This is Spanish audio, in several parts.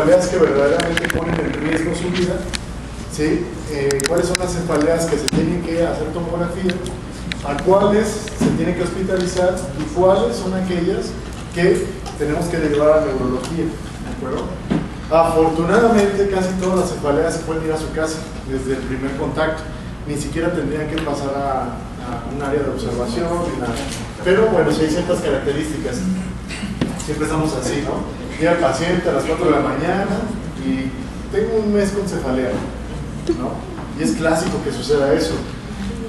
cefaleas que verdaderamente ponen en riesgo su vida, ¿sí? ¿Cuáles son las cefaleas que se tienen que hacer tomografía? ¿A cuáles se tienen que hospitalizar? ¿Y cuáles son aquellas que tenemos que derivar a neurología? ¿De acuerdo? Afortunadamente, casi todas las cefaleas se pueden ir a su casa desde el primer contacto. Ni siquiera tendrían que pasar a un área de observación ni nada. Pero bueno, si hay ciertas características, siempre estamos así, ¿no? Llega el paciente a las 4 de la mañana y tengo un mes con cefalea, ¿no? Y es clásico que suceda eso.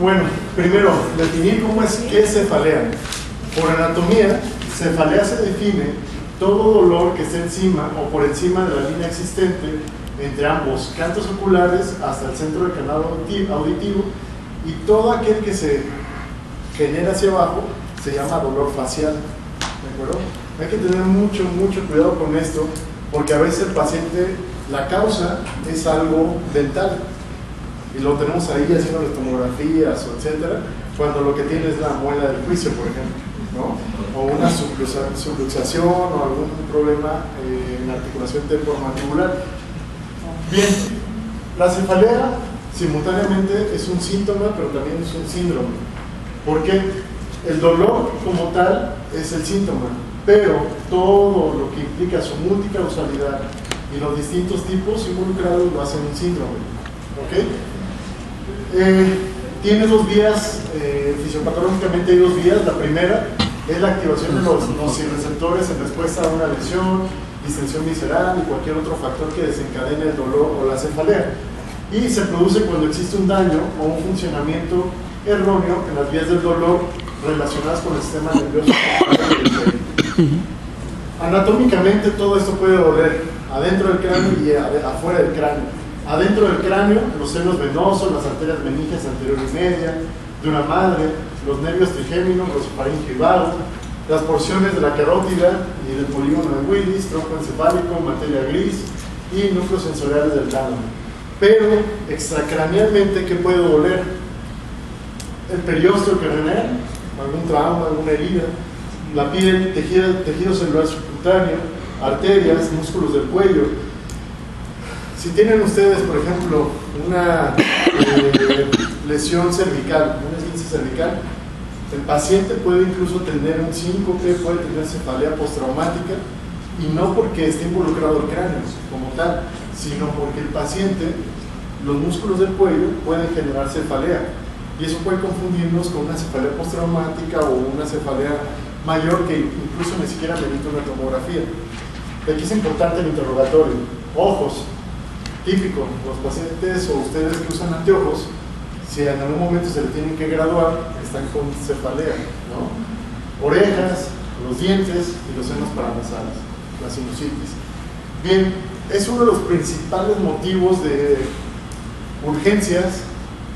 Bueno, primero, definir qué es cefalea. Por anatomía, cefalea se define todo dolor que esté encima o por encima de la línea existente entre ambos cantos oculares hasta el centro del canal auditivo, y todo aquel que se genera hacia abajo se llama dolor facial. ¿De acuerdo? Hay que tener mucho cuidado con esto, porque a veces el paciente, la causa es algo dental y lo tenemos ahí haciendo las tomografías, etcétera, cuando lo que tiene es la muela del juicio, por ejemplo, ¿no? O una subluxación o algún problema en la articulación temporomandibular. Bien, la cefalea simultáneamente es un síntoma, pero también es un síndrome. ¿Por qué? El dolor como tal es el síntoma, pero todo lo que implica su multicausalidad y los distintos tipos involucrados lo hacen un síndrome. ¿Ok? Tiene dos vías, fisiopatológicamente hay dos vías. La primera es la activación de los nociceptores en respuesta a una lesión, distensión visceral y cualquier otro factor que desencadene el dolor o la cefalea. Y se produce cuando existe un daño o un funcionamiento erróneo en las vías del dolor relacionadas con el sistema nervioso. Anatómicamente todo esto puede doler adentro del cráneo y afuera del cráneo. Adentro del cráneo, los senos venosos, las arterias meningias anterior y media, de una madre, los nervios trigéminos, los faringio y vago, las porciones de la carótida y del polígono de Willis, tronco encefálico, materia gris y núcleos sensoriales del tálamo. Pero extracranealmente, ¿qué puede doler? El periósteo craneal, algún trauma, alguna herida, la piel, tejido celular subcutáneo, arterias, músculos del cuello. Si tienen ustedes, por ejemplo, una lesión cervical, una esguince cervical, el paciente puede incluso tener un síncope, puede tener cefalea postraumática, y no porque esté involucrado el cráneo como tal, sino porque el paciente, los músculos del cuello pueden generar cefalea, y eso puede confundirnos con una cefalea postraumática o una cefalea mayor que incluso ni siquiera merita una tomografía. Aquí es importante el interrogatorio. Ojos, típico, los pacientes o ustedes que usan anteojos, si en algún momento se le tienen que graduar, están con cefalea, ¿no? Orejas, los dientes y los senos paranasales, la sinusitis. Bien, es uno de los principales motivos de urgencias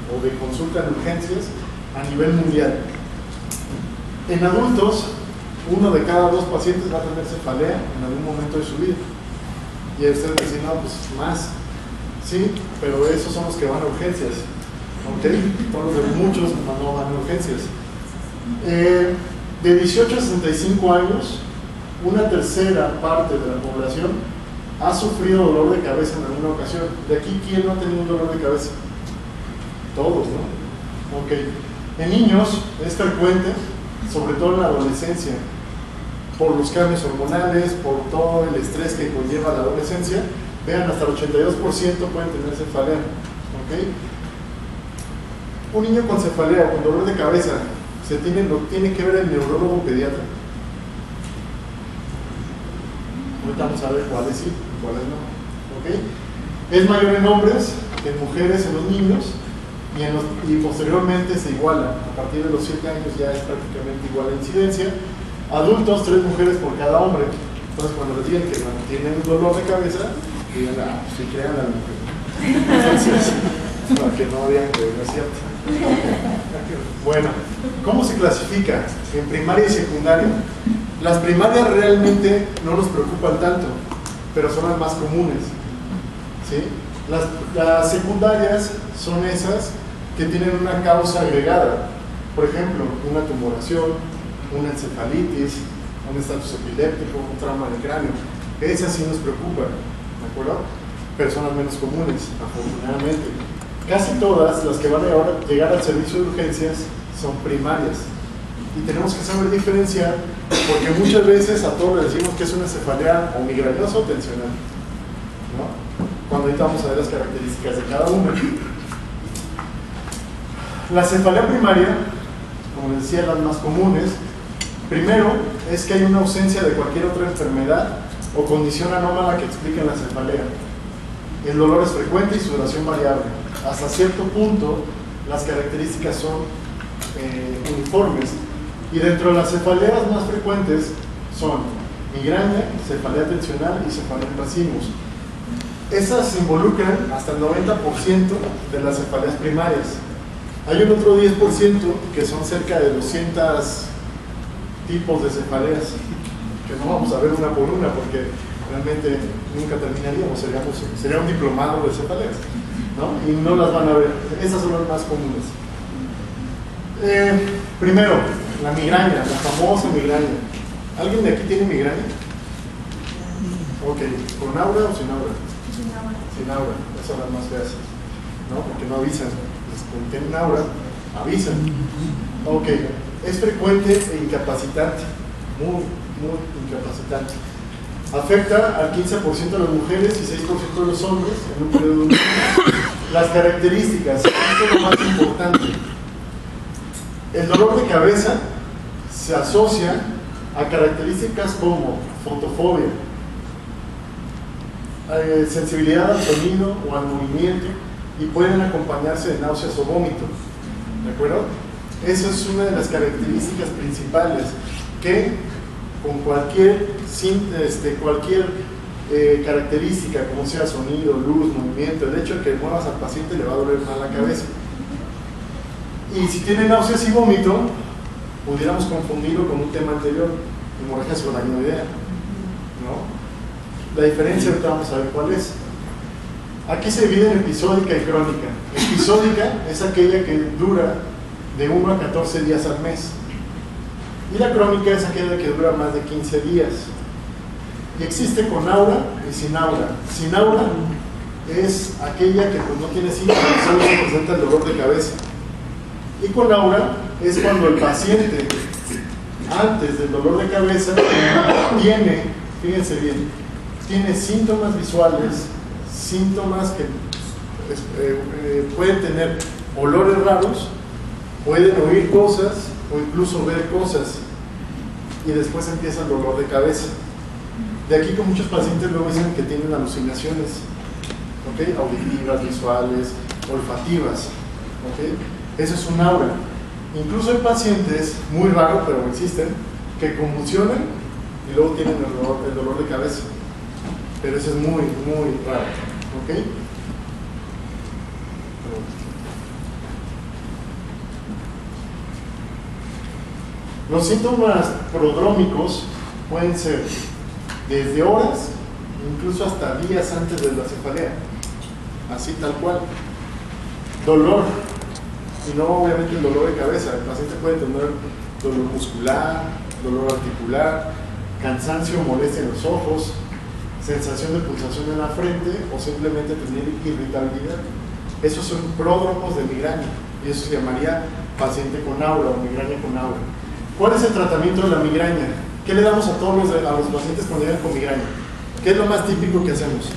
o de consulta en urgencias a nivel mundial. En adultos, 1 de cada 2 pacientes va a tener cefalea en algún momento de su vida. Y ustedes dicen, no, pues más. Sí, pero esos son los que van a urgencias. ¿Ok? Todos los muchos no van a urgencias. De 18 a 65 años, una tercera parte de la población ha sufrido dolor de cabeza en alguna ocasión. De aquí, ¿quién no ha tenido un dolor de cabeza? Todos, ¿no? Ok. En niños es frecuente, sobre todo en la adolescencia, por los cambios hormonales, por todo el estrés que conlleva la adolescencia. Vean, hasta el 82% pueden tener cefalea. ¿Okay? Un niño con cefalea o con dolor de cabeza lo tiene que ver el neurólogo pediatra. Ahorita vamos a ver cuáles sí y cuáles no. ¿Okay? Es mayor en hombres que en mujeres, en los niños, y posteriormente se iguala. A partir de los 7 años ya es prácticamente igual la incidencia. Adultos, 3 mujeres por cada hombre. Entonces, cuando les digan que tienen un dolor de cabeza, digan, si crean a la mujer. Entonces, para que no digan que no es cierto. Bueno, ¿cómo se clasifica? En primaria y secundaria. Las primarias realmente no nos preocupan tanto, pero son las más comunes. ¿Sí? Las secundarias son esas que tienen una causa agregada. Por ejemplo, una tumoración, una encefalitis, un estatus epiléptico, un trauma del cráneo. Esas sí nos preocupan, ¿de acuerdo? Personas menos comunes, afortunadamente. Casi todas las que van a llegar al servicio de urgencias son primarias. Y tenemos que saber diferenciar, porque muchas veces a todos les decimos que es una cefalea o migrañosa o tensional, ¿no? Cuando ahorita vamos a ver las características de cada una. La cefalea primaria, como les decía, las más comunes, primero es que hay una ausencia de cualquier otra enfermedad o condición anómala que explique la cefalea. El dolor es frecuente y su duración variable. Hasta cierto punto, las características son uniformes. Y dentro de las cefaleas más frecuentes son migraña, cefalea tensional y cefalea en racimos. Esas involucran hasta el 90% de las cefaleas primarias. Hay un otro 10% que son cerca de 200 tipos de cefaleas, que no vamos a ver una por una porque realmente nunca terminaríamos, sería un diplomado de cefaleas, ¿no? Y no las van a ver. Esas son las más comunes. Primero, la migraña, la famosa migraña. ¿Alguien de aquí tiene migraña? Ok, ¿con aura o sin aura? Sin aura. Sin aura, esas son las más feas, ¿no? Porque no avisan. Los que tienen aura, avisan. Ok, es frecuente e incapacitante, muy incapacitante. Afecta al 15% de las mujeres y 6% de los hombres en un periodo de un año. Las características, esto es lo más importante. El dolor de cabeza se asocia a características como fotofobia, sensibilidad al sonido o al movimiento, y pueden acompañarse de náuseas o vómito. ¿De acuerdo? Esa es una de las características principales que con cualquier característica, como sea sonido, luz, movimiento, el hecho de que muevas al paciente le va a doler más la cabeza. Y si tiene náuseas y vómito, pudiéramos confundirlo con un tema anterior, hemorragia subaracnoidea, ¿no? La diferencia ahorita vamos a ver cuál es. Aquí se divide en episódica y crónica. Episódica es aquella que dura de 1 a 14 días al mes. Y la crónica es aquella que dura más de 15 días. Y existe con aura y sin aura. Sin aura es aquella que pues, no tiene síntomas, solo se presenta el dolor de cabeza. Y con aura es cuando el paciente, antes del dolor de cabeza, tiene, fíjense bien, tiene síntomas visuales, síntomas que pueden tener olores raros, pueden oír cosas o incluso ver cosas, y después empieza el dolor de cabeza. De aquí que muchos pacientes luego dicen que tienen alucinaciones, ¿okay? Auditivas, visuales, olfativas, ¿okay? Eso es un aura. Incluso hay pacientes, muy raros pero existen, que convulsionan y luego tienen el dolor de cabeza, pero eso es muy raro, ¿ok? Los síntomas prodrómicos pueden ser desde horas, incluso hasta días antes de la cefalea, así tal cual. Dolor, y no obviamente el dolor de cabeza. El paciente puede tener dolor muscular, dolor articular, cansancio o molestia en los ojos, sensación de pulsación en la frente o simplemente tener irritabilidad. Esos son pródromos de migraña y eso se llamaría paciente con aura o migraña con aura. ¿Cuál es el tratamiento de la migraña? ¿Qué le damos a todos los pacientes cuando llegan con migraña? ¿Qué es lo más típico que hacemos?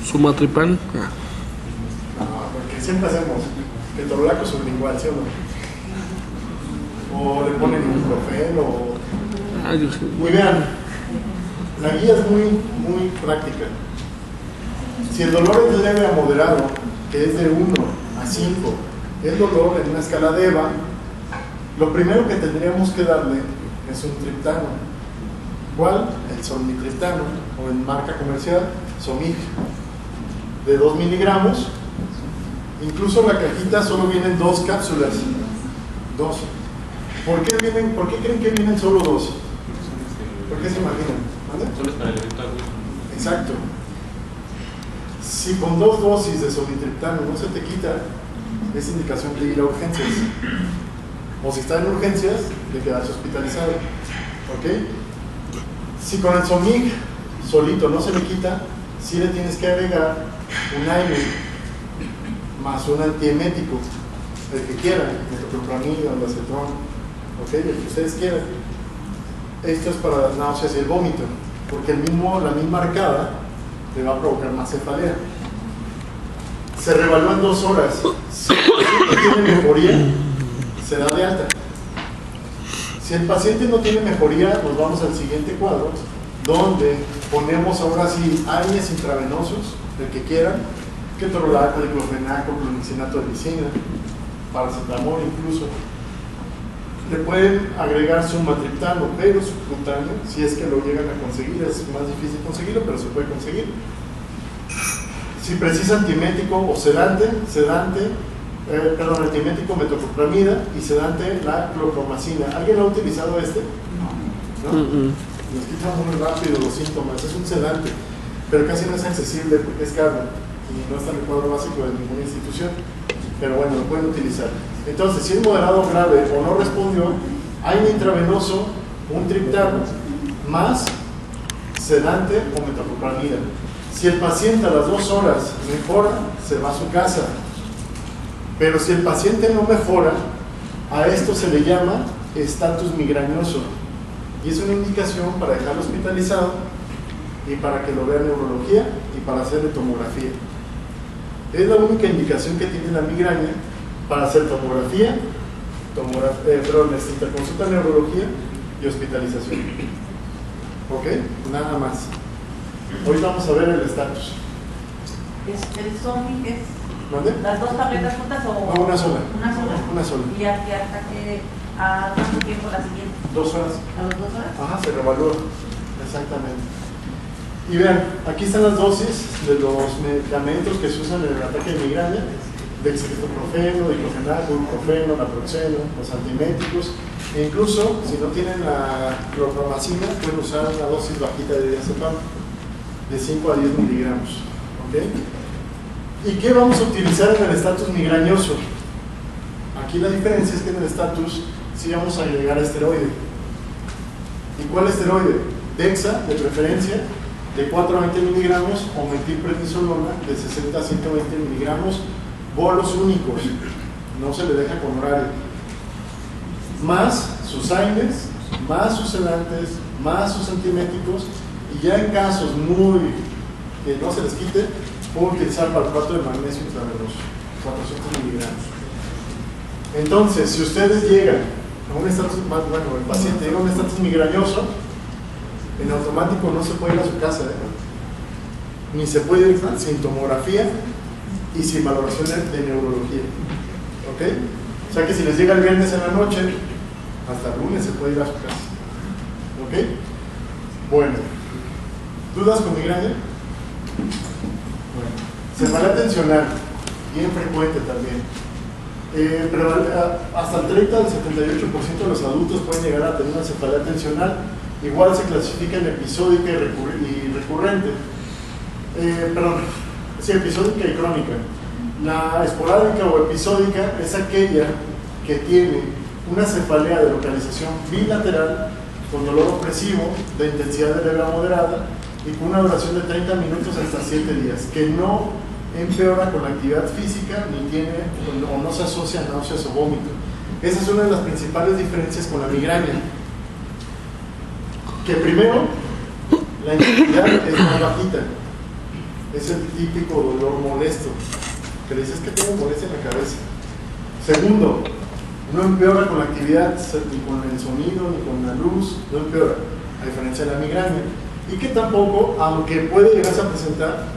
Sumatripán. No, porque siempre hacemos el torolaco sublingual, ¿sí o no? O le ponen un ibuprofeno y vean, la guía es muy práctica. Si el dolor es leve a moderado, que es de 1 a 5, el dolor en una escala de EVA, lo primero que tendríamos que darle es un triptano. ¿Cuál? El solmitriptano, o en marca comercial, Somig, de 2 miligramos. Incluso la cajita solo vienen 2 cápsulas. 2. ¿Por qué creen que vienen solo 2? ¿Por qué se imaginan? ¿Vale? Solo es para el evento agudo. Exacto. Si con 2 dosis de solmitriptano no se te quita, es indicación de ir a urgencias. O si está en urgencias, de quedarse hospitalizado. ¿Ok? Si con el Somig solito no se le quita, sí le tienes que agregar un aire más un antiemético, el que quieran, metoclopramida, ondansetron, ¿ok? El que ustedes quieran. Esto es para las náuseas y el vómito, porque la misma arcada le va a provocar más cefalea. Se reevalúan 2 horas. Si el paciente tiene mejoría, se da de alta. Si el paciente no tiene mejoría, nos vamos al siguiente cuadro, donde ponemos ahora sí AINES intravenosos, el que quieran, ketorolaco, diclofenaco, clonixinato de lisina, paracetamol incluso. Le pueden agregar sumatriptano, pero subcutáneo, si es que lo llegan a conseguir. Es más difícil conseguirlo, pero se puede conseguir. Si precisa antiemético o sedante, antiemético metoclopramida y sedante la clorpromacina. ¿Alguien ha utilizado este? No. Nos quita muy rápido los síntomas. Es un sedante, pero casi no es accesible porque es caro y no está en el cuadro básico de ninguna institución. Pero bueno, lo pueden utilizar. Entonces, si es moderado o grave o no respondió, hay un intravenoso, un triptano, más sedante o metoclopramida. Si el paciente a las 2 horas mejora, se va a su casa. Pero si el paciente no mejora, a esto se le llama estatus migrañoso. Y es una indicación para dejarlo hospitalizado y para que lo vea neurología y para hacerle tomografía. Es la única indicación que tiene la migraña para hacer tomografía, interconsulta neurología y hospitalización. ¿Ok? Nada más. Hoy vamos a ver el estatus. ¿El Somig es ¿Dónde? las 2 tabletas juntas o...? No, una sola. ¿Una sola? Una sola. ¿Y hasta que a cuánto tiempo la siguiente? 2 horas. ¿A las 2 horas? Ajá, se revalúa. Exactamente. Y vean, aquí están las dosis de los medicamentos que se usan en el ataque de migraña: dextromethorphan, diclofenaco, ibuprofeno, naproxeno, los antieméticos. E incluso, si no tienen la clorpromacina, pueden usar una dosis bajita de diazepam de 5 a 10 miligramos. ¿Ok? ¿Y qué vamos a utilizar en el estatus migrañoso? Aquí la diferencia es que en el estatus sí vamos a agregar esteroide. ¿Y cuál esteroide? Dexa, de preferencia, de 4 a 20 miligramos, o metilprednisolona, de 60 a 120 miligramos, bolos únicos, no se le deja con horario, más sus AINES, más sus sedantes, más sus antieméticos, y ya en casos muy que no se les quite, puedo utilizar valproato de magnesio intravenoso, 400 miligramos. Entonces, si ustedes llegan a un estatus, el paciente llega a un estatus migrañoso, en automático no se puede ir a su casa, ni se puede ir sin tomografía y sin valoración de neurología. ¿Ok? O sea que si les llega el viernes en la noche, hasta el lunes se puede ir a su casa. ¿Ok? Bueno, ¿dudas con migraña? Bueno, cefalea tensional, bien frecuente también. Hasta el 30 al 78% de los adultos pueden llegar a tener una cefalea tensional. Igual se clasifica en episódica y recurrente. Episódica y crónica. La esporádica o episódica es aquella que tiene una cefalea de localización bilateral con dolor opresivo de intensidad de leve a moderada y con una duración de 30 minutos hasta 7 días, que no empeora con la actividad física ni tiene o no se asocia a náuseas o vómito. Esa es una de las principales diferencias con la migraña. Que primero, la intensidad es más bajita, es el típico dolor molesto, que le dices que tengo molestia en la cabeza. Segundo, no empeora con la actividad, ni con el sonido, ni con la luz, no empeora, a diferencia de la migraña. Y que tampoco, aunque puede llegarse a presentar,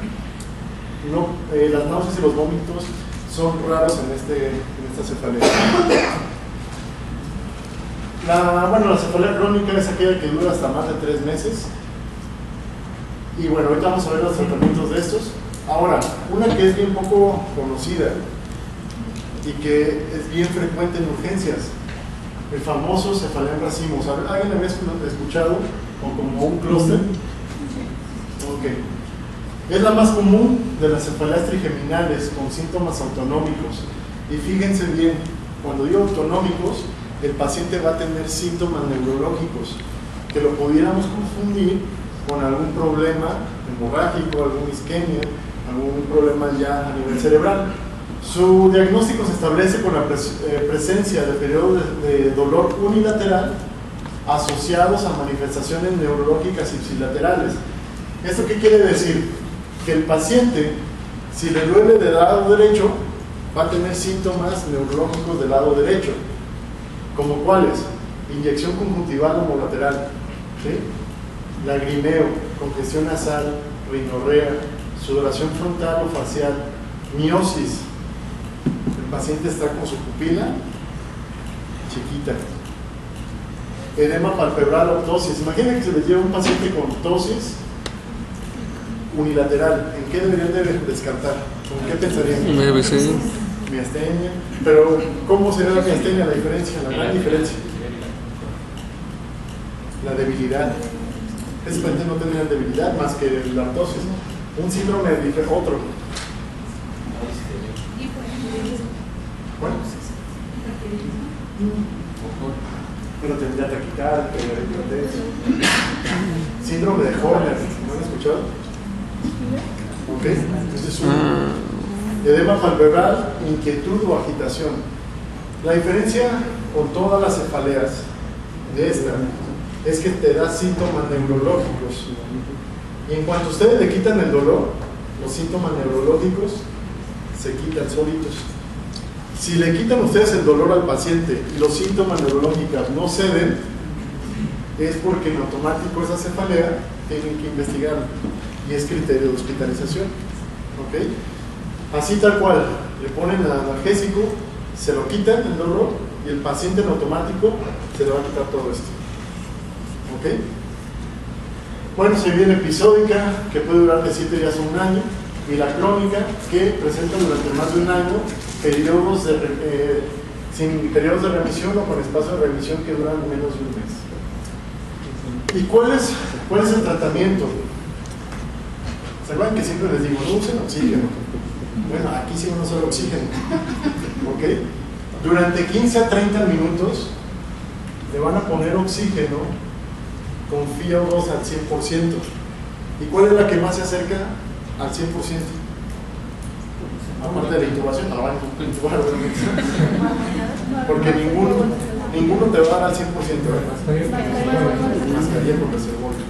las náuseas y los vómitos son raros en esta cefalea. La cefalea crónica es aquella que dura hasta más de 3 meses. Y bueno, ahorita vamos a ver los tratamientos de estos. Ahora, una que es bien poco conocida y que es bien frecuente en urgencias, el famoso cefalea en racimos. ¿Alguien había escuchado? O como un clúster. Ok. Es la más común de las cefaleas trigeminales con síntomas autonómicos. Y fíjense bien, cuando digo autonómicos, el paciente va a tener síntomas neurológicos. que lo pudiéramos confundir con algún problema hemorrágico, alguna isquemia, algún problema ya a nivel cerebral. Su diagnóstico se establece con la presencia de periodos de dolor unilateral asociados a manifestaciones neurológicas ipsilaterales. ¿Esto qué quiere decir? Que el paciente, si le duele del lado derecho, va a tener síntomas neurológicos del lado derecho, como cuáles: inyección conjuntival homolateral, ¿sí? Lagrimeo, congestión nasal, rinorrea, sudoración frontal o facial, miosis. El paciente está con su pupila chiquita. Edema palpebral o ptosis. Imaginen que se les lleva un paciente con ptosis unilateral. ¿En qué deberían de descartar? ¿Con qué pensarían? Miastenia. Pero ¿cómo sería la miastenia? La diferencia, la gran diferencia. La debilidad. Ese paciente no tendría debilidad más que la ptosis. Un síndrome de otro. Bueno, pero tendría taquicardia, hipertensión. Síndrome de Horner, ¿no han escuchado? Ok, este es un edema palpebral, inquietud o agitación. La diferencia con todas las cefaleas de esta es que te da síntomas neurológicos. Y en cuanto ustedes le quitan el dolor, los síntomas neurológicos se quitan solitos. Si le quitan ustedes el dolor al paciente y los síntomas neurológicos no ceden, es porque en automático esa cefalea tienen que investigarlo y es criterio de hospitalización. ¿Ok? Así tal cual, le ponen analgésico, se lo quitan el dolor y el paciente en automático se le va a quitar todo esto. ¿Ok? Bueno, se viene episódica, que puede durar de 7 días a un año, y la crónica, que presenta durante más de un año periodos sin periodos de remisión o con espacio de remisión que duran menos de un mes. ¿Y cuál es el tratamiento? ¿Se acuerdan que siempre les digo, no usen oxígeno? Bueno, aquí sí van a usar oxígeno. ¿Ok? Durante 15 a 30 minutos le van a poner oxígeno con FiO2 al 100%. ¿Y cuál es la que más se acerca al 100%? Aparte de la intubación, no la van a intubar, obviamente. Porque ninguno te va a dar al 100%, ¿verdad? Mascarilla con reservorio,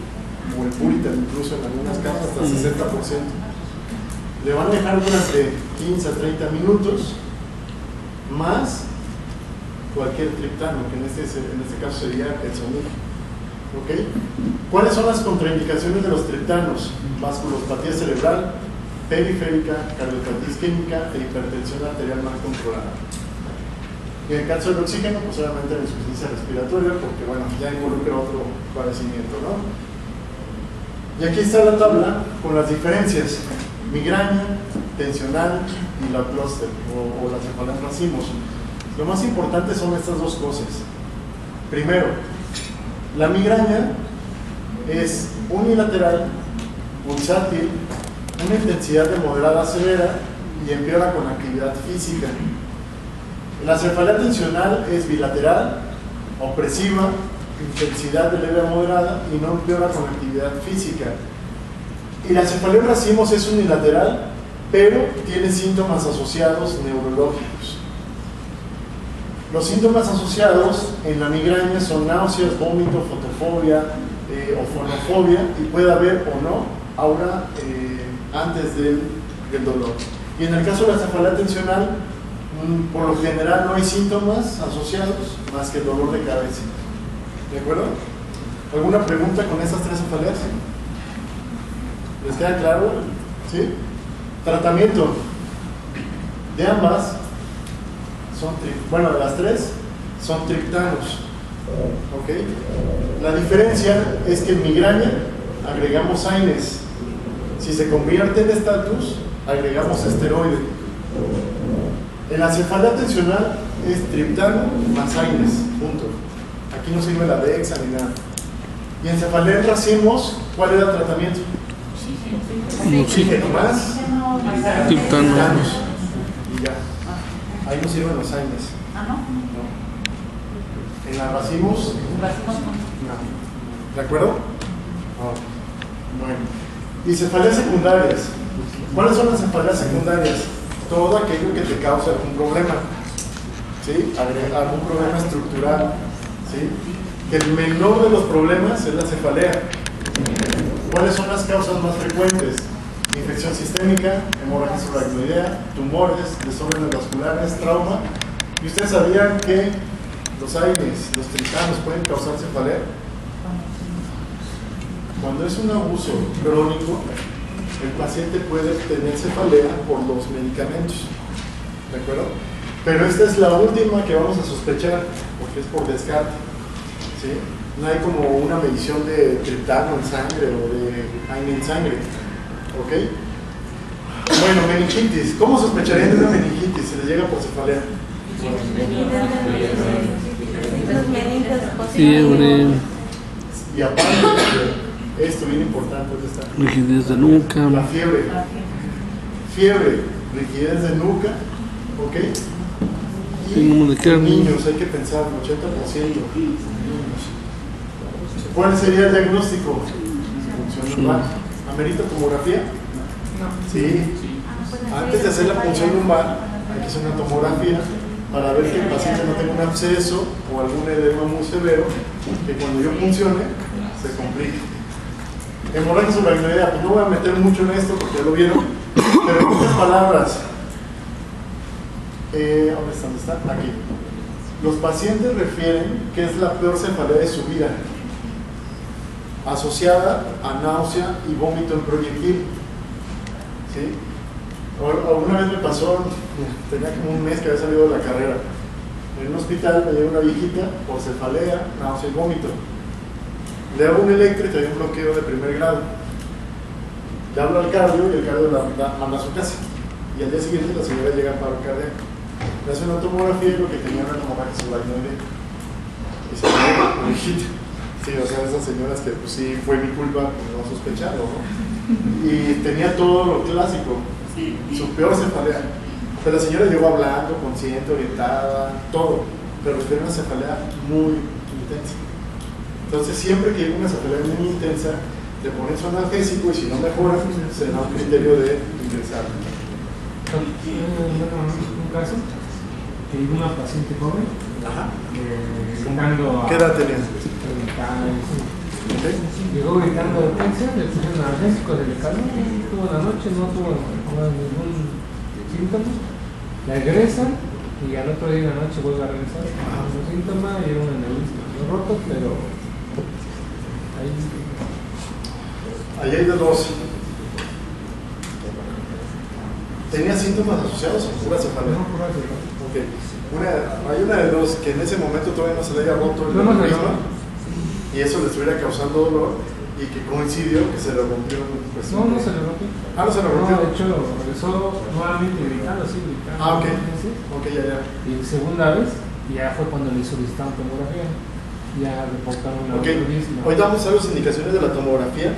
o el Puritan, incluso en algunas casas hasta 60%. Le van a dejar durante 15 a 30 minutos, más cualquier triptano, que en este caso sería el sonil. ¿Ok? ¿Cuáles son las contraindicaciones de los triptanos? Vasculopatía cerebral, periférica, cardiopatía isquémica e hipertensión arterial mal controlada. Y en el caso del oxígeno, pues obviamente la insuficiencia respiratoria, porque bueno, ya involucra otro padecimiento, ¿no? Y aquí está la tabla con las diferencias: migraña, tensional y la clúster o la cefalea en racimos. Lo más importante son estas dos cosas. Primero, la migraña es unilateral, pulsátil, una intensidad de moderada a severa y empeora con actividad física. La cefalea tensional es bilateral, opresiva, intensidad de leve a moderada y no empeora con actividad física. Y la cefalea en racimos es unilateral, pero tiene síntomas asociados neurológicos. Los síntomas asociados en la migraña son náuseas, vómito, fotofobia o fonofobia, y puede haber o no aura antes del dolor. Y en el caso de la cefalea tensional, por lo general no hay síntomas asociados más que el dolor de cabeza. ¿De acuerdo? ¿Alguna pregunta con estas tres cefaleas? ¿Les queda claro? ¿Sí? Tratamiento de ambas son, bueno, de las tres son triptanos. ¿Ok? La diferencia es que en migraña agregamos AINES. Si se convierte en estatus, agregamos esteroide. En la cefalea tensional es triptano más AINES, punto. Aquí no sirve la Dexa ni nada. Y en cefalea en racimos, ¿cuál era el tratamiento? Oxígeno más triptanos. Y ya. Ahí no sirven los AINES. ¿Ah, no? No. En la racimos, no. ¿De acuerdo? Bueno. Y cefaleas secundarias. ¿Cuáles son las cefaleas secundarias? Todo aquello que te causa algún problema. ¿Sí? Algún problema estructural. ¿Sí? El menor de los problemas es la cefalea. ¿Cuáles son las causas más frecuentes? Infección sistémica, hemorragia subaracnoidea, tumores, desórdenes vasculares, trauma. ¿Y ustedes sabían que los AINES, los tritanos pueden causar cefalea? Cuando es un abuso crónico, el paciente puede tener cefalea por los medicamentos. ¿De acuerdo? Pero esta es la última que vamos a sospechar, porque es por descarte. ¿Sí? No hay como una medición de triptano en sangre o de AINE en sangre. ¿Ok? Bueno, meningitis. ¿Cómo sospecharían de una meningitis si les llega por cefalea? Fiebre. Y aparte, esto bien importante, ¿dónde está? Rigidez de nuca. La fiebre. Fiebre, rigidez de nuca, ¿ok? Inmuno de carne. Niños, hay que pensar, 80%. ¿Cuál sería el diagnóstico? Punción lumbar. ¿Amerita tomografía? Sí. Antes de hacer la punción lumbar, hay que hacer una tomografía para ver que el paciente no tenga un absceso o algún edema muy severo que cuando yo funcione se complique. Hemorragia subaracnoidea, pues no voy a meter mucho en esto porque ya lo vieron, pero en otras palabras, ¿dónde está? Aquí. Los pacientes refieren que es la peor cefalea de su vida, asociada a náusea y vómito en proyectil. ¿Sí? Alguna vez me pasó, tenía como un mes que había salido de la carrera. En un hospital me llegó una viejita por cefalea, náusea y vómito. Le hago un electro y tenía un bloqueo de primer grado. Le hablo al cardio y el cardio la manda a su casa. Y al día siguiente la señora llega a paro cardíaco. Le hace una tomografía y lo que tenía era hemorragia subaracnoidea. Y se quedó una viejita. Sí, o sea, esas señoras que pues sí fue mi culpa por no sospecharlo, ¿no? Y tenía todo lo clásico, su peor cefalea. Pero la señora llegó hablando, consciente, orientada, todo, pero fue una cefalea muy intensa. Entonces, siempre que hay una cefalea muy intensa, te pones un analgésico y si no mejora, será un criterio de ingresar. Un caso que hubo una paciente joven gritando ¿Qué edad tenía? ¿Okay? Llegó gritando de tensión, le pusieron analgésico, se le calmó, tuvo la noche, no tuvo ningún síntoma, la egresan y al otro día de la noche vuelve a regresar con los síntomas y era un aneurisma no roto, pero ahí hay de dos. ¿Tenía síntomas asociados o pura cefalea? no pura cefalea. Okay. Hay una de dos que en ese momento todavía no se le haya roto el aneurisma y eso le estuviera causando dolor y que coincidió que se le rompió. Pues, no se le rompió. Ah, no se le rompió. No, de hecho, regresó nuevamente gritando, sí, gritando. Ah, ok. ¿Sí? Ok, ya. Y segunda vez, ya fue cuando le solicitaron tomografía. Ya reportaron una aneurisma. Hoy damos a las indicaciones de la tomografía.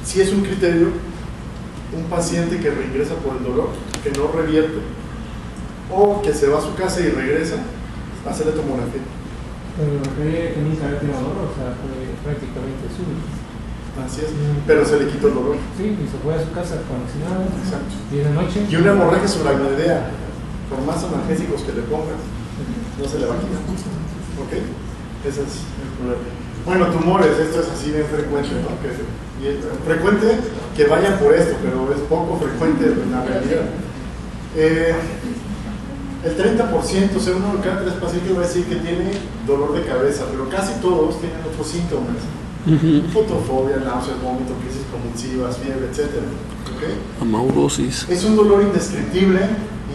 Si es un criterio, un paciente que reingresa por el dolor, que no revierte, o que se va a su casa y regresa, hacerle tomografía. Pero refería que nunca había tenido dolor, o sea, fue prácticamente súbito. Así es, pero se le quitó el dolor. Sí, y se fue a su casa con nada. Exacto. Y en la noche. Y una hemorragia subaracnoidea, por más analgésicos que le pongas, no se le va a quitar. ¿Ok? Ese es el problema. Bueno, tumores, esto es así bien frecuente, ¿no? Y es frecuente que vayan por esto, pero es poco frecuente en la realidad. El 30%, o sea, uno de cada 3 pacientes va a decir que tiene dolor de cabeza, pero casi todos tienen otros síntomas. Fotofobia, náuseas, vómito, crisis convulsivas, fiebre, etc. ¿Okay? Amaurosis. Es un dolor indescriptible,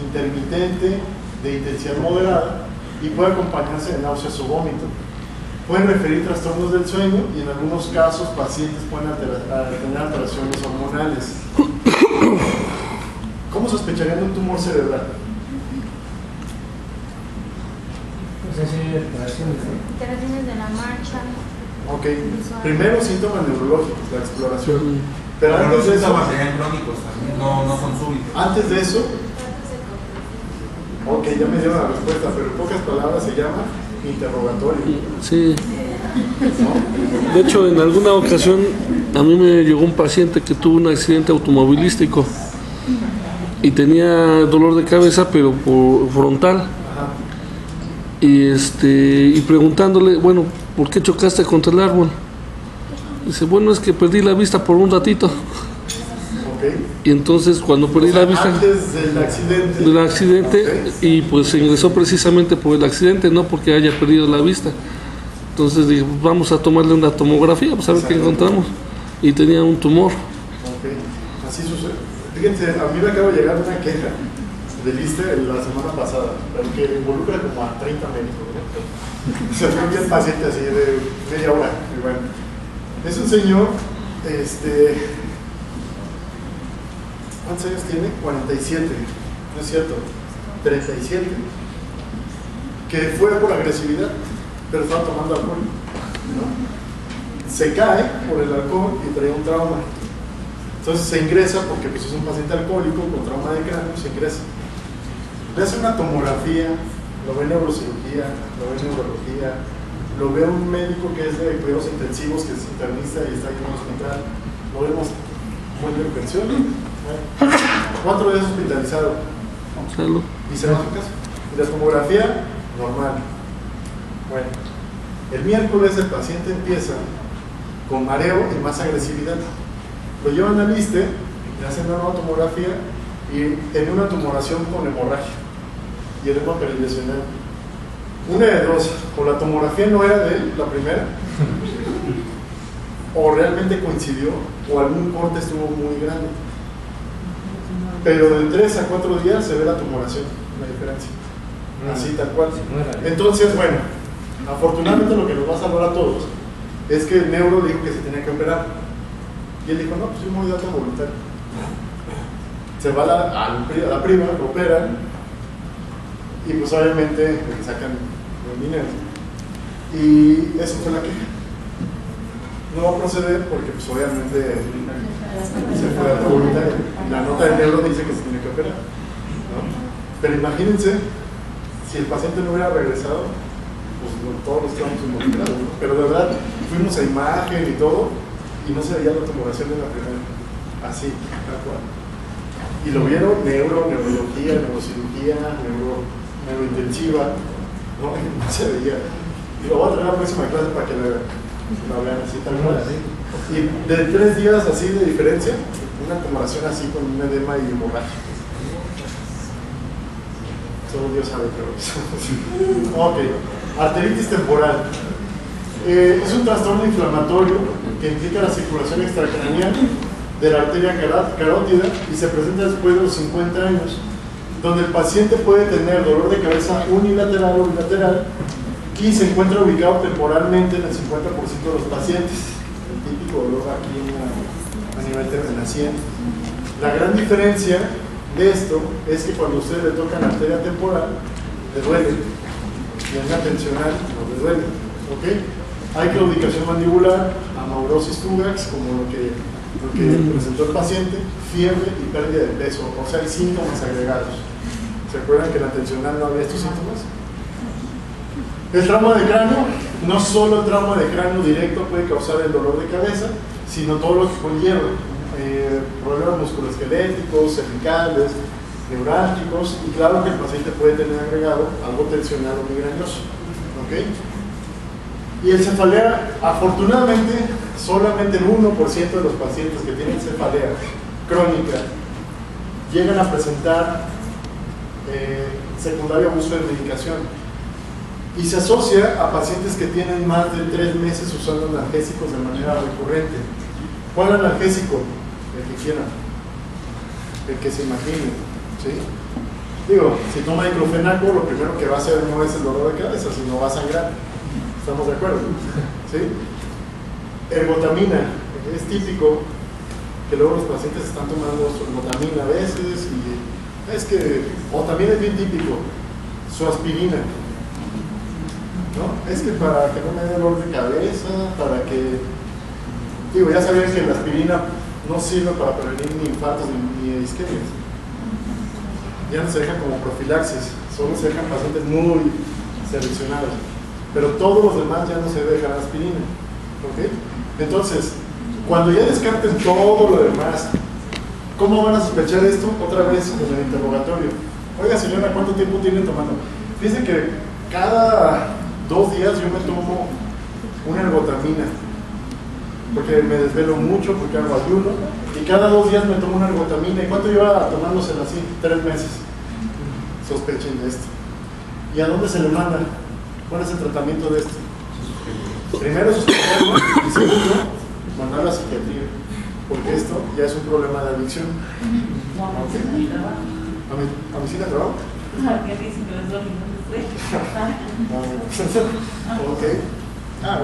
intermitente, de intensidad moderada y puede acompañarse de náuseas o vómito. Pueden referir trastornos del sueño y en algunos casos pacientes pueden tener alteraciones hormonales. ¿Cómo sospecharían de un tumor cerebral? Alteraciones de la marcha. Ok, primero síntomas neurológicos, la exploración. Pero Pero antes los de eso, síntomas serían crónicos también, no son súbitos. antes de eso, ok, ya me dieron la respuesta, pero en pocas palabras se llama interrogatorio. Sí. De hecho, en alguna ocasión a mí me llegó un paciente que tuvo un accidente automovilístico y tenía dolor de cabeza, pero por frontal. Y preguntándole, bueno, ¿por qué chocaste contra el árbol? Dice, bueno, es que perdí la vista por un ratito. Y entonces cuando perdí la vista antes del accidente, y pues se ingresó precisamente por el accidente, no porque haya perdido la vista. Entonces dije, pues vamos a tomarle una tomografía, pues a ver qué encontramos. Y tenía un tumor. Así sucede. Fíjense, a mí me acaba de llegar una queja del ISSSTE la semana pasada, pero que involucra como a 30 médicos, ¿no? Se fue el paciente así de media hora. Y bueno, es un señor, ¿cuántos años tiene? 47, no es cierto, 37, que fue por agresividad, pero estaba tomando alcohol, ¿no? Se cae por el alcohol y trae un trauma. Entonces se ingresa porque pues, es un paciente alcohólico con trauma de cráneo, se ingresa. Le hace una tomografía, lo ve neurocirugía, lo ve neurología, lo ve un médico que es de cuidados intensivos, que es internista y está ahí en el hospital, lo vemos muy de pensión. 4 días hospitalizado. Salud. Y se va a su casa. Y la tomografía, normal. Bueno, el miércoles el paciente empieza con mareo y más agresividad. Lo llevan al ISSSTE, le hacen una nueva tomografía y tenía una tumoración con hemorragia y edema perilesional. Una de dos, o la tomografía no era de él, la primera, o realmente coincidió, o algún corte estuvo muy grande. Pero de 3 a 4 días se ve la tumoración, la diferencia. Así tal cual. Entonces, bueno, afortunadamente lo que nos va a salvar a todos es que el neuro dijo que se tenía que operar. Y él dijo, no, pues yo me voy de alta voluntaria. Se va a la prima, lo operan y pues obviamente le sacan el dinero. Y eso fue la queja. No va a proceder porque pues obviamente se fue de alta voluntaria. La nota del neuro dice que se tiene que operar, ¿no? Pero imagínense si el paciente no hubiera regresado, pues todos los estamos involucrados, ¿no? Pero de verdad fuimos a imagen y todo y no se veía la tumoración de la primera, así, tal cual. Y lo vieron neurología, neurocirugía, neurointensiva, no se veía. Y lo voy a traer a la próxima clase para que la vean así, tal cual. Y de 3 días así de diferencia, una tumoración así con un edema y hemorragia. Solo Dios sabe, pero ok, arteritis temporal. Es un trastorno inflamatorio que implica la circulación extracraneal de la arteria carótida y se presenta después de los 50 años, donde el paciente puede tener dolor de cabeza unilateral o bilateral y se encuentra ubicado temporalmente en el 50% de los pacientes. El típico dolor aquí a nivel terminación. La gran diferencia de esto es que cuando ustedes le tocan la arteria temporal, le duele, y en la tensional no le duele, ¿ok? Hay claudicación mandibular, amaurosis fugax, como lo que presentó el paciente, fiebre y pérdida de peso, o sea, hay síntomas agregados. ¿Se acuerdan que en la tensional no había estos síntomas? El trauma de cráneo, no solo el trauma de cráneo directo puede causar el dolor de cabeza, sino todo lo que conlleva, problemas musculoesqueléticos, cervicales, neurálgicos, y claro que el paciente puede tener agregado algo tensional o migrañoso, ¿ok? Y el cefalea, afortunadamente, solamente el 1% de los pacientes que tienen cefalea crónica llegan a presentar secundario abuso de medicación. Y se asocia a pacientes que tienen más de 3 meses usando analgésicos de manera recurrente. ¿Cuál analgésico? El que quieran, el que se imagine, ¿sí? Digo, si toma diclofenaco, lo primero que va a hacer no es el dolor de cabeza, sino va a sangrar. ¿Estamos de acuerdo? ¿Sí? Ergotamina, es típico que luego los pacientes están tomando su ergotamina a veces y es que, o también es bien típico, su aspirina, ¿no? Es que para que no me dé dolor de cabeza, para que, digo, ya sabían que la aspirina no sirve para prevenir ni infartos ni isquemias. Ya no se dejan como profilaxis, solo se dejan pacientes muy seleccionados. pero todos los demás ya no se debe dejar aspirina. ¿Ok? Entonces, cuando ya descarten todo lo demás, ¿cómo van a sospechar esto? Otra vez en el interrogatorio. Oiga, señora, ¿cuánto tiempo tiene tomando? Fíjense que cada 2 días yo me tomo una ergotamina, porque me desvelo mucho, porque hago ayuno, y cada 2 días me tomo una ergotamina. ¿Y cuánto lleva tomándosela así? 3 meses. Sospechen de esto. ¿Y a dónde se le manda? ¿Cuál es el tratamiento de esto? Primero sospecharlo y segundo, mandarlo a psiquiatría, porque esto ya es un problema de adicción. ¿A mi cita de trabajo? ¿Qué dicen que los domingos después? Ok. Ya se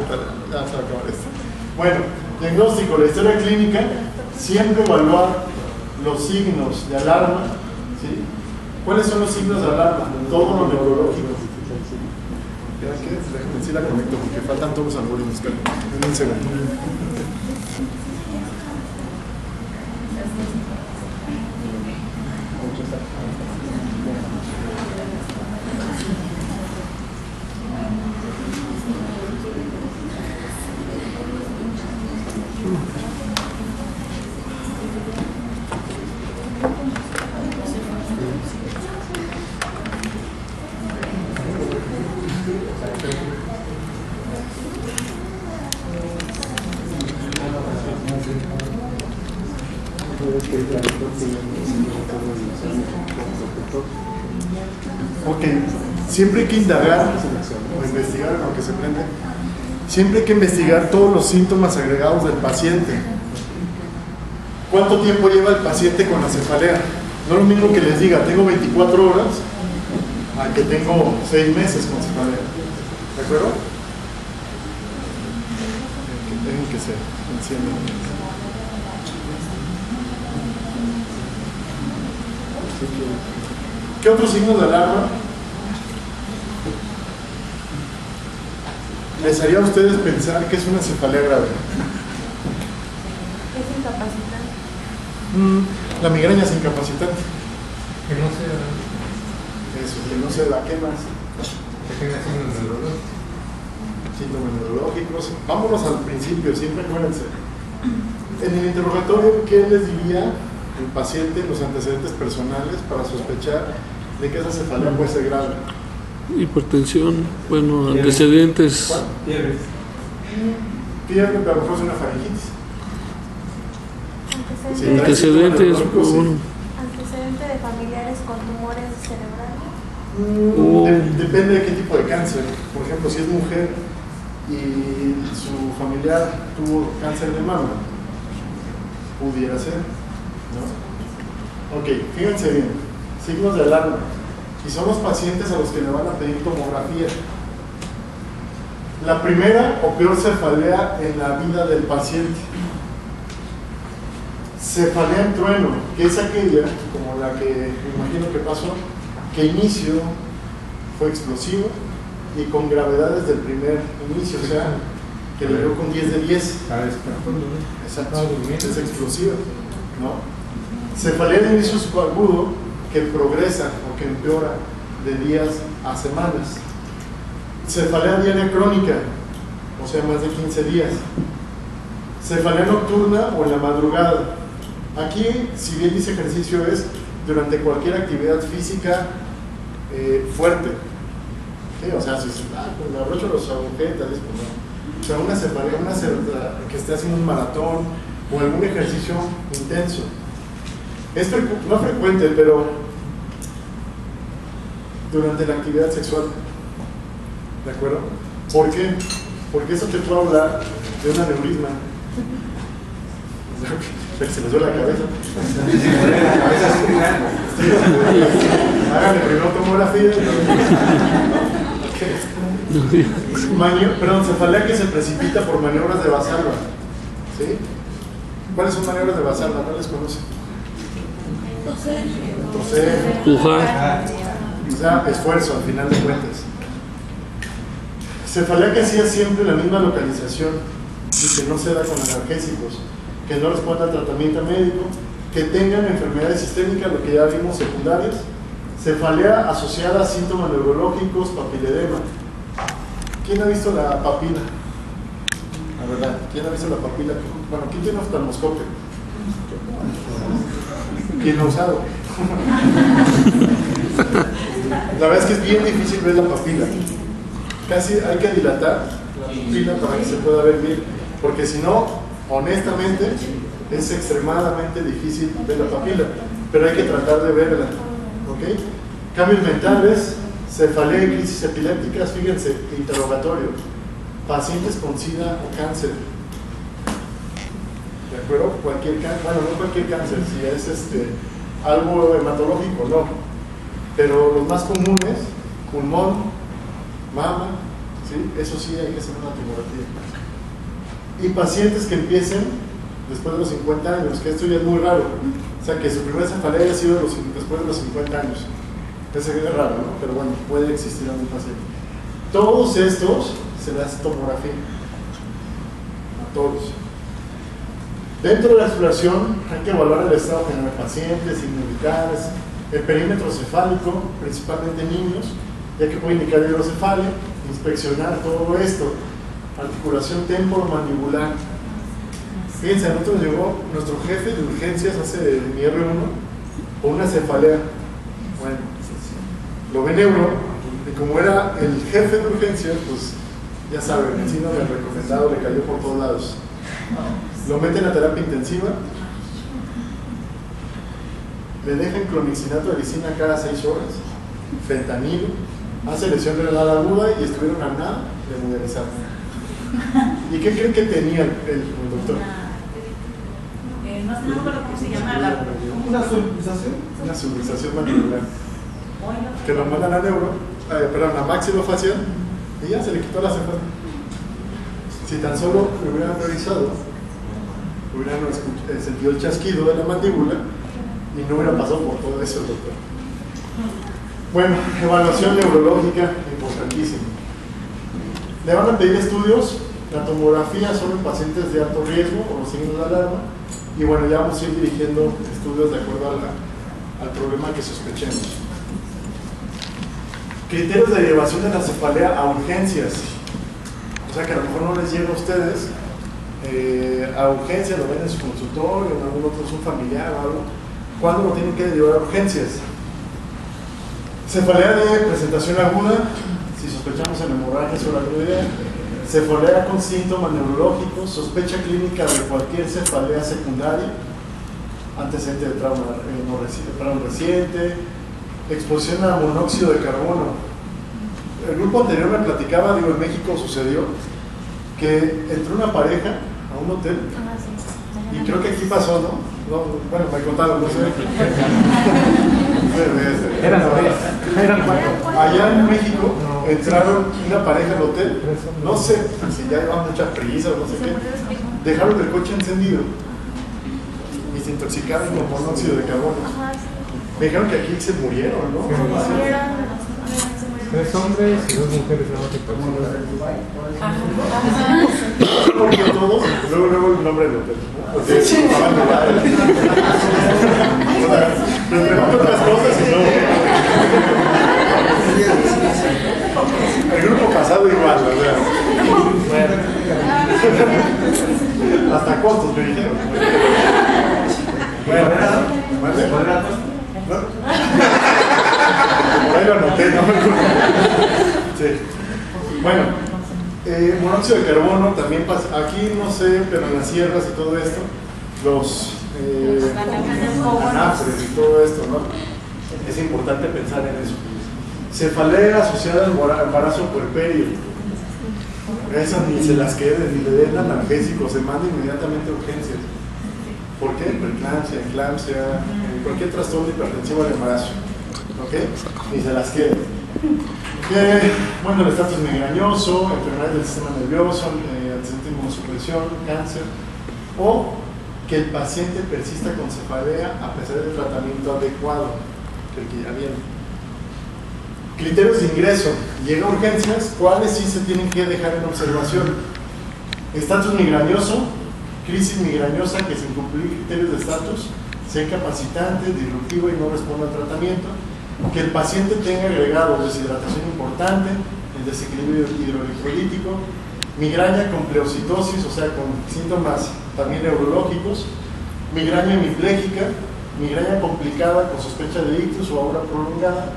va a acabar esto. Bueno, diagnóstico, la historia clínica, siempre evaluar los signos de alarma. ¿Sí? ¿Cuáles son los signos de alarma? Todo lo neurológico. Déjenme sí la conecto porque faltan todos los algoritmos. En un segundo. Ok, siempre hay que indagar o investigar, aunque se prende, siempre hay que investigar todos los síntomas agregados del paciente. ¿Cuánto tiempo lleva el paciente con la cefalea? No es lo mismo que les diga, tengo 24 horas, a que tengo 6 meses con cefalea. ¿De acuerdo? Dejen que se encienda. ¿Qué otros signos de alarma les haría a ustedes pensar que es una cefalea grave? Es incapacitante. La migraña es incapacitante. Que no sea. Eso, que no se da. ¿Qué más? Que tenga signos neurológicos. Síntomas neurológicos. Vámonos al principio, siempre acuérdense. En el interrogatorio, ¿qué les diría el paciente, los antecedentes personales para sospechar de que esa cefalea puede ser grave? Hipertensión, bueno, antecedentes. ¿Cuál? Fiebres. Fiebre, pero a lo mejor es una faringitis. Sí, Antecedentes, sí. bueno, Antecedente de familiares con tumores cerebrales. Depende de qué tipo de cáncer. Por ejemplo, si es mujer y su familiar tuvo cáncer de mama, pudiera ser, ¿no? Ok, fíjense bien, signos de alarma. Y son los pacientes a los que le van a pedir tomografía. La primera o peor cefalea en la vida del paciente. Cefalea en trueno, que es aquella, como la que me imagino que pasó, que inicio fue explosivo y con gravedad desde el primer inicio, o sea, que le dio con 10 de 10. Exacto, es explosiva, ¿no? Cefalea de inicio subagudo que progresa o que empeora de días a semanas. Cefalea diaria crónica, o sea, más de 15 días. Cefalea nocturna o en la madrugada. Aquí, si bien dice ejercicio, es durante cualquier actividad física fuerte. ¿Sí? O sea, si me abrocho los agujetas, pues no. O sea, una cefalea, que esté haciendo un maratón o algún ejercicio intenso. Es no frecuente, pero durante la actividad sexual. ¿De acuerdo? ¿Por qué? Porque eso te puede hablar de un aneurisma. Se les duele la cabeza. Háganle primero tomografía. Perdón, cefalea que se precipita por maniobras de Valsalva. ¿Sí? ¿Cuáles son maniobras de Valsalva? ¿No les conocen? Toser. pujar, O sea, esfuerzo al final de cuentas. Cefalea que hacía siempre la misma localización y que no se da con analgésicos, que no responda al tratamiento médico, que tengan enfermedades sistémicas, lo que ya vimos, secundarias. Cefalea asociada a síntomas neurológicos, papiledema. ¿Quién ha visto la papila? La verdad, ¿quién ha visto la papila? Bueno, ¿quién tiene oftalmoscopio? ¿Quién lo ha usado? La verdad es que es bien difícil ver la papila. Casi hay que dilatar la pupila para que se pueda ver bien, porque si no, honestamente, es extremadamente difícil ver la papila, pero hay que tratar de verla, ¿ok? Cambios mentales, cefalea y crisis epilépticas, fíjense, interrogatorio, pacientes con SIDA o cáncer, ¿de acuerdo? Cualquier cáncer, bueno, no cualquier cáncer, si es algo hematológico, no, pero los más comunes, pulmón, mama, ¿sí? Eso sí hay que hacer una tomografía. Y pacientes que empiecen después de los 50 años, que esto ya es muy raro, o sea, que su primera cefalea haya sido después de los 50 años. Ese es raro, ¿no? Pero bueno, puede existir algún paciente. Todos estos se les hace tomografía. A todos. Dentro de la exploración hay que evaluar el estado general de pacientes, signos vitales, el perímetro cefálico, principalmente en niños, ya que puede indicar hidrocefalia, inspeccionar todo esto, articulación temporomandibular. Fíjense, a nosotros llegó nuestro jefe de urgencias hace mi R1 con una cefalea. Bueno, lo ve neuro, y como era el jefe de urgencias, pues ya saben, el síndrome del recomendado le cayó por todos lados. Lo meten a terapia intensiva, le dejan clomicinato de lisina cada 6 horas, fentanilo, hace lesión renal aguda y estuvieron a nada de modernizar. ¿Y qué creen que tenía el doctor? No sé, no me acuerdo cómo se llama una subluxación mandibular. Que lo mandan a neuro, perdón, a maxilofacial y ya se le quitó la cefalea. Si tan solo lo hubieran revisado, hubieran sentido el chasquido de la mandíbula y no hubiera pasado por todo eso el doctor. Bueno, evaluación neurológica, importantísima. Le van a pedir estudios, la tomografía solo en pacientes de alto riesgo o los signos de alarma, y bueno, ya vamos a ir dirigiendo estudios de acuerdo al problema que sospechemos. Criterios de derivación de la cefalea a urgencias. O sea que a lo mejor no les llega a ustedes a urgencias, lo ven en su consultorio, en algún otro, un familiar o algo. ¿Cuándo lo tienen que derivar a urgencias? Cefalea de presentación aguda, si sospechamos en hemorragia subaracnoidea. Cefalea con síntomas neurológicos, sospecha clínica de cualquier cefalea secundaria, antecedente de trauma reciente, exposición a monóxido de carbono. El grupo anterior me platicaba, digo, en México sucedió que entró una pareja a un hotel y creo que aquí pasó, ¿no? Bueno, me contaron, no sé. Eran 4. Allá en México entraron una pareja al hotel, no sé si ya llevaban mucha prisa o no sé qué, dejaron el coche encendido y se intoxicaron con monóxido de carbono. Me dijeron que aquí se murieron, ¿no? 3 hombres y 2 mujeres Porque todos, luego el nombre del hotel, ¿no? Porque me pregunto otras cosas y no. El grupo pasado igual, ¿verdad? Hasta costos me dijeron. Bueno, ¿vale? Por ahí lo anoté, ¿no? Sí. Bueno, monóxido de carbono también pasa. Aquí no sé, pero en las sierras y todo esto, los anafres y todo esto, ¿no? Es importante pensar en eso. Cefalea asociada al embarazo puerperio. Esas ni se las queden, ni le den analgésico, se manda inmediatamente a urgencias. ¿Por qué? Preeclampsia, cualquier trastorno hipertensivo al embarazo. ¿Ok? Ni se las queden. Bueno, el estatus migrañoso, enfermedades del sistema nervioso, antecedente de inmunosupresión, cáncer, o que el paciente persista con cefalea a pesar del tratamiento adecuado que el que ya viene. Criterios de ingreso. Llega a urgencias, ¿cuáles sí se tienen que dejar en observación? Estatus migrañoso, crisis migrañosa que sin cumplir criterios de estatus, sea incapacitante, disruptivo y no responda al tratamiento. Que el paciente tenga agregado deshidratación importante, el desequilibrio hidroelectrolítico, migraña con pleocitosis, o sea, con síntomas también neurológicos, migraña hemipléjica, migraña complicada con sospecha de ictus o aura prolongada,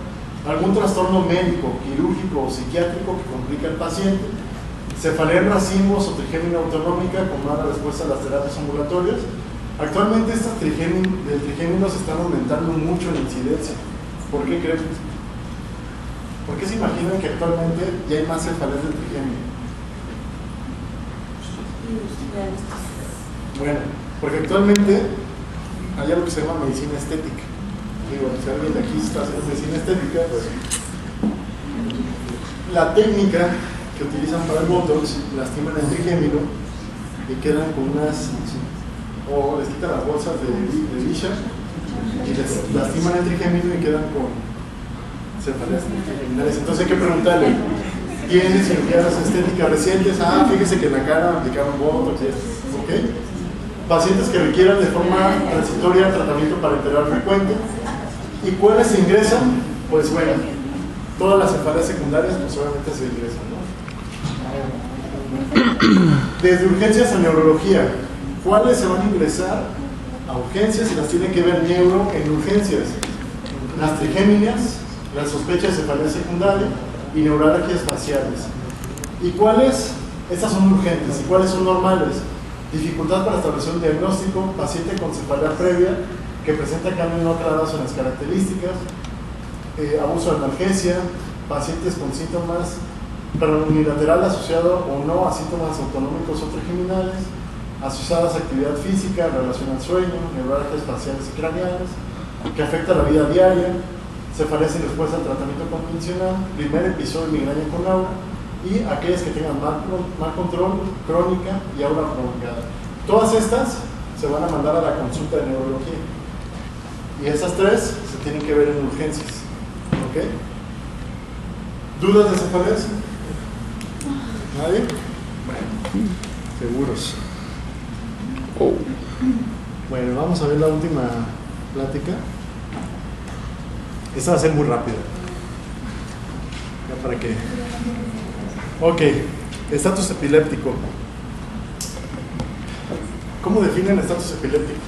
algún trastorno médico, quirúrgico o psiquiátrico que complica al paciente, cefalea en racimos o trigémina autonómica con mala respuesta a las terapias ambulatorias. Actualmente estas trigéminos están aumentando mucho en incidencia. ¿Por qué creen? ¿Por qué se imaginan que actualmente ya hay más cefaleas del trigémino? Bueno, porque actualmente hay algo que se llama medicina estética. Digo, si alguien de aquí está haciendo medicina estética, pues la técnica que utilizan para el botox lastiman el trigémino y quedan con unas, o les quitan las bolsas de lixa y les lastiman el trigémino y quedan con cefaleas trigeminales. Entonces hay que preguntarle, ¿tiene cirugías estéticas recientes? Ah, fíjese que en la cara aplicaron botox y esto, ¿ok? Pacientes que requieran de forma transitoria tratamiento parenteral frecuente. ¿Y cuáles se ingresan? Pues bueno, todas las cefaleas secundarias pues obviamente se ingresan, ¿no? Desde urgencias a neurología, ¿cuáles se van a ingresar a urgencias y las tiene que ver neuro en urgencias? Las trigéminas, la sospecha de cefalea secundaria y neuralgias faciales. ¿Y cuáles? Estas son urgentes. ¿Y cuáles son normales? Dificultad para establecer un diagnóstico, paciente con cefalea previa que presenta cambios no aclarados en las características, abuso de analgesia, pacientes con síntomas unilateral asociado o no a síntomas autonómicos o trigeminales, asociadas a actividad física, relación al sueño, neuralgias faciales y craneales, que afecta la vida diaria, cefalea sin respuesta al tratamiento convencional, primer episodio de migraña con aura, y aquellas que tengan mal control, crónica y aura prolongada. Todas estas se van a mandar a la consulta de neurología. Y esas tres se tienen que ver en urgencias. ¿Ok? ¿Dudas de cefaleas? ¿Nadie? Bueno, seguros. Bueno, vamos a ver la última plática. Esta va a ser muy rápida. Ya para que... Ok, estatus epiléptico. ¿Cómo definen estatus epiléptico?